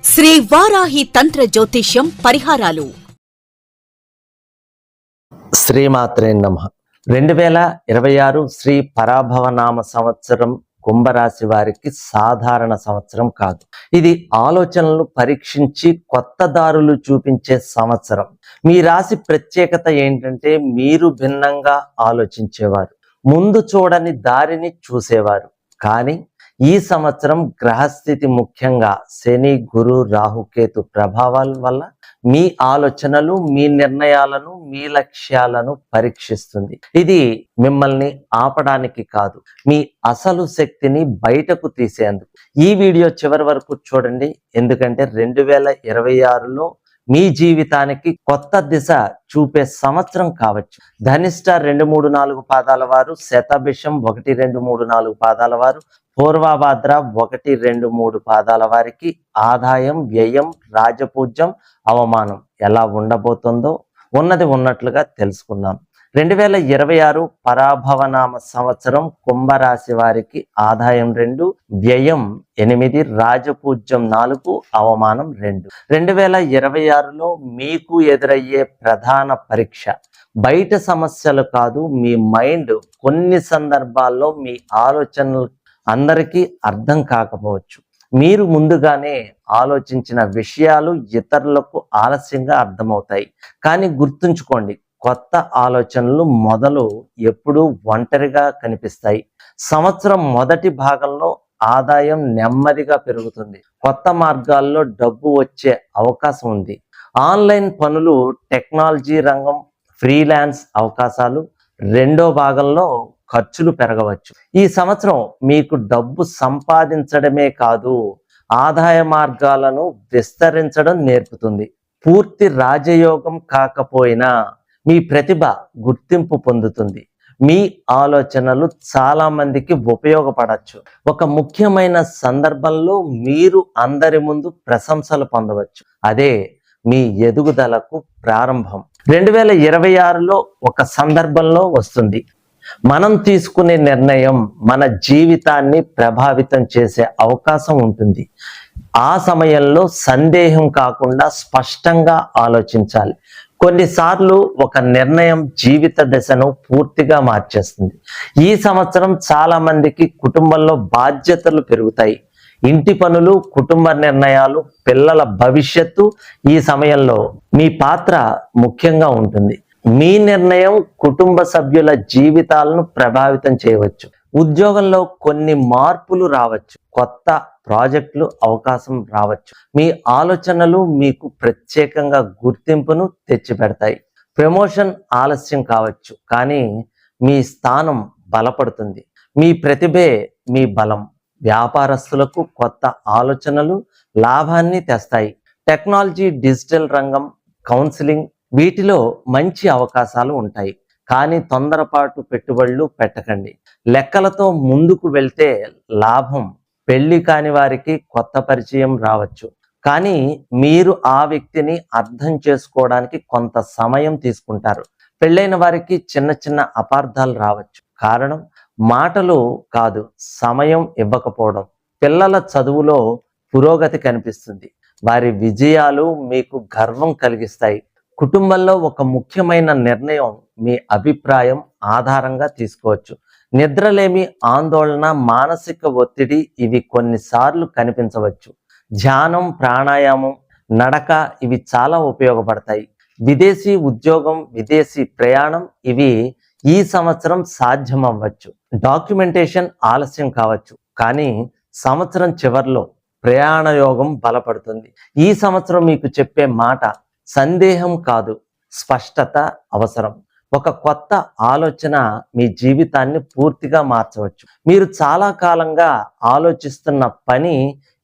శ్రీ వారాహి తంత్ర జ్యోతిష్యం పరిహారాలు. శ్రీమాత్రే నమః. 2026 శ్రీ పరాభవనామ సంవత్సరం కుంభరాశి వారికి సాధారణ సంవత్సరం కాదు. ఇది ఆలోచనలు పరీక్షించి కొత్త దారులు చూపించే సంవత్సరం. మీ రాశి ప్రత్యేకత ఏంటంటే మీరు భిన్నంగా ఆలోచించేవారు, ముందు చూడని దారిని చూసేవారు. కానీ ఈ సంవత్సరం గ్రహస్థితి, ముఖ్యంగా శని, గురు, రాహుకేతు ప్రభావాల వల్ల మీ ఆలోచనలు, మీ నిర్ణయాలను, మీ లక్ష్యాలను పరీక్షిస్తుంది. ఇది మిమ్మల్ని ఆపడానికి కాదు, మీ అసలు శక్తిని బయటకు తీసేందుకు. ఈ వీడియో చివరి వరకు చూడండి, ఎందుకంటే 2026లో మీ జీవితానికి కొత్త దిశ చూపే సంవత్సరం కావచ్చు. ధనిష్ట 2, 3, 4 పాదాల వారు, శతభిషం 1, 2, 3, 4 పాదాల వారు, పూర్వభాద్ర 1, 2, 3 పాదాల వారికి ఆదాయం, వ్యయం, రాజపూజ్యం, అవమానం ఎలా ఉండబోతుందో ఉన్నది ఉన్నట్లుగా తెలుసుకుందాం. 2026 పరాభవనామ సంవత్సరం కుంభరాశి వారికి ఆదాయం 2, వ్యయం 8, రాజపూజ్యం 4, అవమానం 2. 2026లో మీకు ఎదురయ్యే ప్రధాన పరీక్ష బయట సమస్యలు కాదు, మీ మైండ్. కొన్ని సందర్భాల్లో మీ ఆలోచనలు అందరికీ అర్థం కాకపోవచ్చు. మీరు ముందుగానే ఆలోచించిన విషయాలు ఇతరులకు ఆలస్యంగా అర్థమవుతాయి. కానీ గుర్తుంచుకోండి, కొత్త ఆలోచనలు మొదలు ఎప్పుడూ ఒంటరిగా కనిపిస్తాయి. సంవత్సరం మొదటి భాగంలో ఆదాయం నెమ్మదిగా పెరుగుతుంది. కొత్త మార్గాల్లో డబ్బు వచ్చే అవకాశం ఉంది. ఆన్లైన్ పనులు, టెక్నాలజీ రంగం, ఫ్రీలాన్స్ అవకాశాలు. రెండో భాగంలో ఖర్చులు పెరగవచ్చు. ఈ సంవత్సరం మీకు డబ్బు సంపాదించడమే కాదు, ఆదాయ మార్గాలను విస్తరించడం నేర్పుతుంది. పూర్తి రాజయోగం కాకపోయినా మీ ప్రతిభ గుర్తింపు పొందుతుంది. మీ ఆలోచనలు చాలా మందికి ఉపయోగపడవచ్చు. ఒక ముఖ్యమైన సందర్భంలో మీరు అందరి ముందు ప్రశంసలు పొందవచ్చు. అదే మీ ఎదుగుదలకు ప్రారంభం. 2026లో ఒక సందర్భంలో వస్తుంది. మనం తీసుకునే నిర్ణయం మన జీవితాన్ని ప్రభావితం చేసే అవకాశం ఉంటుంది. ఆ సమయంలో సందేహం కాకుండా స్పష్టంగా ఆలోచించాలి. కొన్నిసార్లు ఒక నిర్ణయం జీవిత దశను పూర్తిగా మార్చేస్తుంది. ఈ సంవత్సరం చాలా మందికి కుటుంబంలో బాధ్యతలు పెరుగుతాయి. ఇంటి పనులు, కుటుంబ నిర్ణయాలు, పిల్లల భవిష్యత్తు. ఈ సమయంలో మీ పాత్ర ముఖ్యంగా ఉంటుంది. మీ నిర్ణయం కుటుంబ సభ్యుల జీవితాలను ప్రభావితం చేయవచ్చు. ఉద్యోగంలో కొన్ని మార్పులు రావచ్చు. కొత్త ప్రాజెక్టులు అవకాశం రావచ్చు. మీ ఆలోచనలు మీకు ప్రత్యేకంగా గుర్తింపును తెచ్చిపెడతాయి. ప్రమోషన్ ఆలస్యం కావచ్చు, కానీ మీ స్థానం బలపడుతుంది. మీ ప్రతిభే మీ బలం. వ్యాపారస్తులకు కొత్త ఆలోచనలు లాభాన్ని తెస్తాయి. టెక్నాలజీ, డిజిటల్ రంగం, కౌన్సిలింగ్, వీటిలో మంచి అవకాశాలు ఉంటాయి. కానీ తొందరపాటు పెట్టుబడులు పెట్టకండి. లెక్కలతో ముందుకు వెళ్తే లాభం. పెళ్లి కాని వారికి కొత్త పరిచయం రావచ్చు, కానీ మీరు ఆ వ్యక్తిని అర్థం చేసుకోవడానికి కొంత సమయం తీసుకుంటారు. పెళ్ళైన వారికి చిన్న చిన్న అపార్థాలు రావచ్చు. కారణం మాటలు కాదు, సమయం ఇవ్వకపోవడం. పిల్లల చదువులో పురోగతి కనిపిస్తుంది. వారి విజయాలు మీకు గర్వం కలిగిస్తాయి. కుటుంబంలో ఒక ముఖ్యమైన నిర్ణయం మీ అభిప్రాయం ఆధారంగా తీసుకోవచ్చు. నిద్రలేమి, ఆందోళన, మానసిక ఒత్తిడి ఇవి కొన్నిసార్లు కనిపించవచ్చు. ధ్యానం, ప్రాణాయామం, నడక ఇవి చాలా ఉపయోగపడతాయి. విదేశీ ఉద్యోగం, విదేశీ ప్రయాణం ఇవి ఈ సంవత్సరం సాధ్యం అవ్వచ్చు. డాక్యుమెంటేషన్ ఆలస్యం కావచ్చు, కానీ సంవత్సరం చివరిలో ప్రయాణ యోగం బలపడుతుంది. ఈ సంవత్సరం మీకు చెప్పే మాట సందేహం కాదు, స్పష్టత అవసరం. ఒక కొత్త ఆలోచన మీ జీవితాన్ని పూర్తిగా మార్చవచ్చు. మీరు చాలా కాలంగా ఆలోచిస్తున్న పని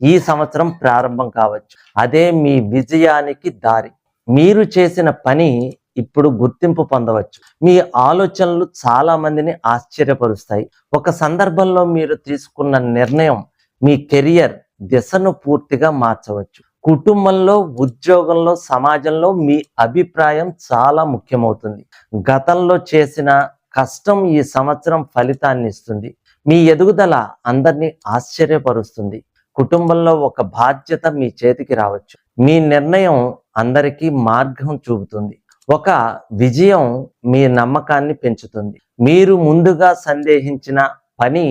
ఈ సంవత్సరం ప్రారంభం కావచ్చు. అదే మీ విజయానికి దారి. మీరు చేసిన పని ఇప్పుడు గుర్తింపు పొందవచ్చు. మీ ఆలోచనలు చాలా మందిని ఆశ్చర్యపరుస్తాయి. ఒక సందర్భంలో మీరు తీసుకున్న నిర్ణయం మీ కెరియర్ దిశను పూర్తిగా మార్చవచ్చు. కుటుంబంలో, ఉద్యోగంలో, సమాజంలో మీ అభిప్రాయం చాలా ముఖ్యమవుతుంది. గతంలో చేసిన కష్టం ఈ సంవత్సరం ఫలితాన్ని ఇస్తుంది. మీ ఎదుగుదల అందరినీ ఆశ్చర్యపరుస్తుంది. కుటుంబంలో ఒక బాధ్యత మీ చేతికి రావచ్చు. మీ నిర్ణయం అందరికీ మార్గం చూపుతుంది. ఒక విజయం మీ నమ్మకాన్ని పెంచుతుంది. మీరు ముందుగా సందేహించిన పని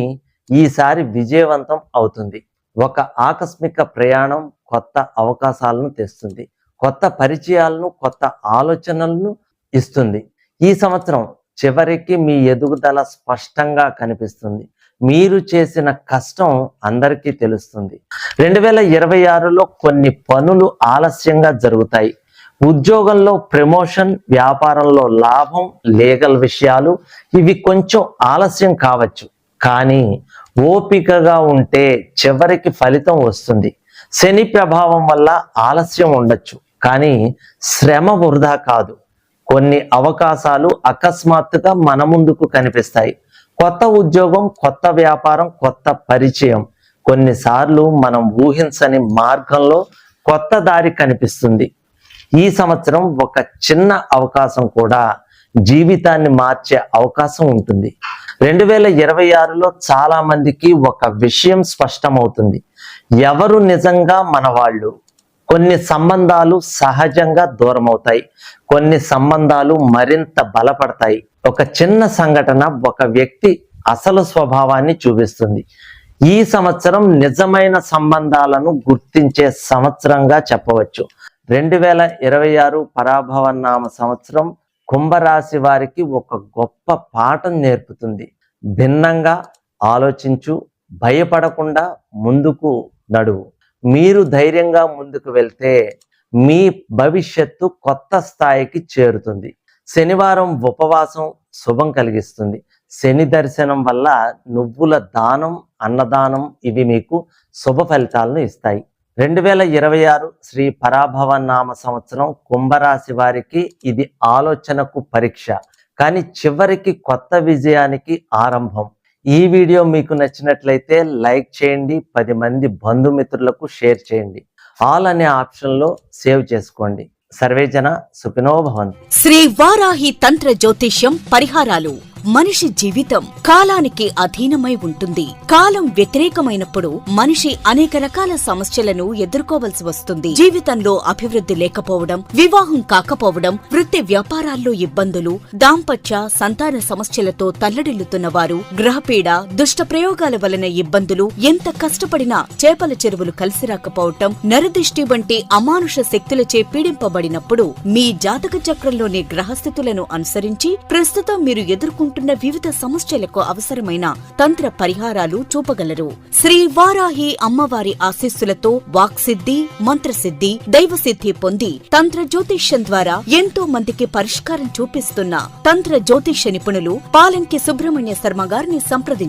ఈసారి విజయవంతం అవుతుంది. ఒక ఆకస్మిక ప్రయాణం కొత్త అవకాశాలను తెస్తుంది. కొత్త పరిచయాలను, కొత్త ఆలోచనలను ఇస్తుంది. ఈ సంవత్సరం చివరికి మీ ఎదుగుదల స్పష్టంగా కనిపిస్తుంది. మీరు చేసిన కష్టం అందరికీ తెలుస్తుంది. 2026లో కొన్ని పనులు ఆలస్యంగా జరుగుతాయి. ఉద్యోగంలో ప్రమోషన్, వ్యాపారంలో లాభం, లీగల్ విషయాలు ఇవి కొంచెం ఆలస్యం కావచ్చు. కానీ ఓపికగా ఉంటే చివరికి ఫలితం వస్తుంది. శని ప్రభావం వల్ల ఆలస్యం ఉండొచ్చు, కానీ శ్రమ వృధా కాదు. కొన్ని అవకాశాలు అకస్మాత్తుగా మన ముందుకు కనిపిస్తాయి. కొత్త ఉద్యోగం, కొత్త వ్యాపారం, కొత్త పరిచయం. కొన్నిసార్లు మనం ఊహించని మార్గంలో కొత్త దారి కనిపిస్తుంది. ఈ సంవత్సరం ఒక చిన్న అవకాశం కూడా జీవితాన్ని మార్చే అవకాశం ఉంటుంది. 2026లో చాలా మందికి ఒక విషయం స్పష్టమవుతుంది. ఎవరు నిజంగా మన వాళ్ళు? కొన్ని సంబంధాలు సహజంగా దూరమవుతాయి, కొన్ని సంబంధాలు మరింత బలపడతాయి. ఒక చిన్న సంఘటన ఒక వ్యక్తి అసలు స్వభావాన్ని చూపిస్తుంది. ఈ సంవత్సరం నిజమైన సంబంధాలను గుర్తించే సంవత్సరంగా చెప్పవచ్చు. 2026 పరాభవనామ సంవత్సరం కుంభరాశి వారికి ఒక గొప్ప పాఠం నేర్పుతుంది. భిన్నంగా ఆలోచించు, భయపడకుండా ముందుకు నడువు. మీరు ధైర్యంగా ముందుకు వెళ్తే మీ భవిష్యత్తు కొత్త స్థాయికి చేరుతుంది. శనివారం ఉపవాసం శుభం కలిగిస్తుంది. శని దర్శనం వల్ల నువ్వుల దానం, అన్నదానం ఇవి మీకు శుభ ఫలితాలను ఇస్తాయి. 2026 శ్రీ పరాభవ నామ సంవత్సరం కుంభరాశి వారికి ఇది ఆలోచనకు పరీక్ష, కానీ చివరికి కొత్త విజయానికి ఆరంభం. ఈ వీడియో మీకు నచ్చినట్లయితే లైక్ చేయండి, 10 మంది బంధుమిత్రులకు షేర్ చేయండి. ఆల్ అనే ఆప్షన్లో సేవ్ చేసుకోండి. సర్వేజన సుఖినో భవంతు. శ్రీ వారాహి తంత్ర జ్యోతిష్యం పరిహారాలు. మనిషి జీవితం కాలానికి అధీనమై ఉంటుంది. కాలం వ్యతిరేకమైనప్పుడు మనిషి అనేక రకాల సమస్యలను ఎదుర్కోవలసి వస్తుంది. జీవితంలో అభివృద్ధి లేకపోవడం, వివాహం కాకపోవడం, వృత్తి వ్యాపారాల్లో ఇబ్బందులు, దాంపత్య సంతాన సమస్యలతో తల్లడిల్లుతున్న వారు, గ్రహపీడ, దుష్ట ప్రయోగాల వలన ఇబ్బందులు, ఎంత కష్టపడినా చేపల చెరువులు కలిసి రాకపోవటం, నరదిష్టి వంటి అమానుష శక్తులచే పీడింపబడినప్పుడు మీ జాతక చక్రంలోని గ్రహస్థితులను అనుసరించి ప్రస్తుతం మీరు ఎదుర్కొంటున్న వివిధ సమస్యలకు అవసరమైన తంత్ర పరిహారాలు చూపగలరు. శ్రీ వారాహి అమ్మవారి ఆశీస్సులతో వాక్సిద్ధి, మంత్రసిద్ధి, దైవసిద్ధి పొంది తంత్ర జ్యోతిష్యం ద్వారా ఎంతో మందికి పరిష్కారం చూపిస్తున్న తంత్ర జ్యోతిష్య నిపుణులు పాలంకి సుబ్రహ్మణ్య శర్మ గారిని సంప్రదించారు.